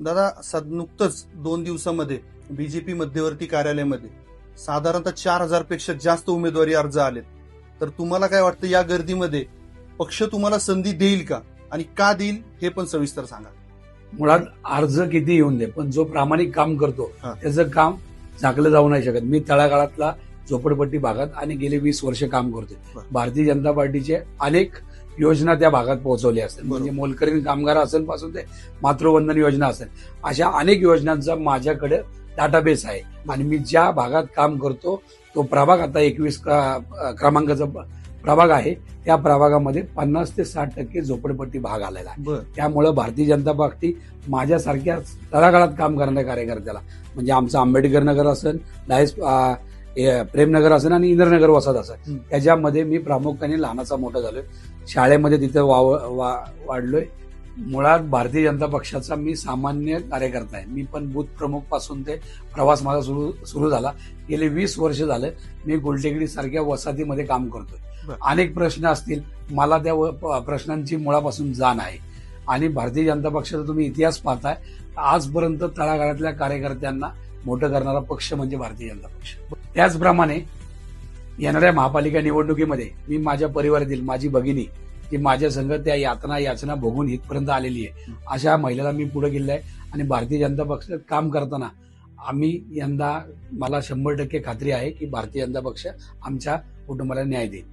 दादा नुकतंच 2 दिवसामध्ये बीजेपी मध्यवर्ती कार्यालयामध्ये साधारणतः 4,000 पेक्षा जास्त उमेदवारी अर्ज आलेत. तर तुम्हाला काय वाटतं, या गर्दीमध्ये पक्ष तुम्हाला संधी देईल का, आणि का देईल हे पण सविस्तर सांगा. मुळात अर्ज किती येऊन दे, पण जो प्रामाणिक काम करतो हा. त्याचं काम झाकलं जाऊ नाही शकत. मी तळागाळातला झोपडपट्टी भागात आणि गेले 20 वर्ष काम करतोय. बरं. भारतीय जनता पार्टीचे अनेक योजना त्या भागात पोहोचवल्या असतील. बरोबर. म्हणजे मोलकरीण कामगार असेल पासून ते मातृवंदन योजना असेल, अशा अनेक योजनांचा माझ्याकडे डाटाबेस आहे. आणि मी ज्या भागात काम करतो तो प्रभाग, आता 21 क्रमांकाचा प्रभाग आहे, त्या प्रभागामध्ये 50 ते 60% झोपडपट्टी भाग आलेला आहे. बरं. त्यामुळे भारतीय जनता पार्टी माझ्यासारख्या तळागाळात काम करणाऱ्या कार्यकर्त्याला, म्हणजे आमचं आंबेडकर नगर असेल, डायस प्रेमनगर असेल आणि इंद्रनगर वसाहत असेल, त्याच्यामध्ये मी प्रामुख्याने लहानाचा मोठा झालोय. शाळेमध्ये तिथे वाढलोय. मुळात भारतीय जनता पक्षाचा मी सामान्य कार्यकर्ता आहे. मी पण बूथ प्रमुख पासून ते प्रवास माझा सुरू झाला. गेले 20 वर्ष झालं मी गुलटेकडी सारख्या वसाहतीमध्ये काम करतोय. बरं. अनेक प्रश्न असतील, मला त्या प्रश्नांची मुळापासून जाण आहे. आणि भारतीय जनता पक्षाचा तुम्ही इतिहास पाहताय, आजपर्यंत तळागाळातल्या कार्यकर्त्यांना मोठं करणारा पक्ष म्हणजे भारतीय जनता पक्ष. त्याचप्रमाणे येणाऱ्या महापालिका निवडणुकीमध्ये मी माझ्या परिवारातील माझी भगिनी, जी माझ्या संघ त्या याचना भोगून इथपर्यंत आलेली आहे, अशा महिलेला मी पुढे गेलेलो आहे. आणि भारतीय जनता पक्षात काम करताना आम्ही यंदा, मला 100% खात्री आहे की भारतीय जनता पक्ष आमच्या कुटुंबाला न्याय देईल.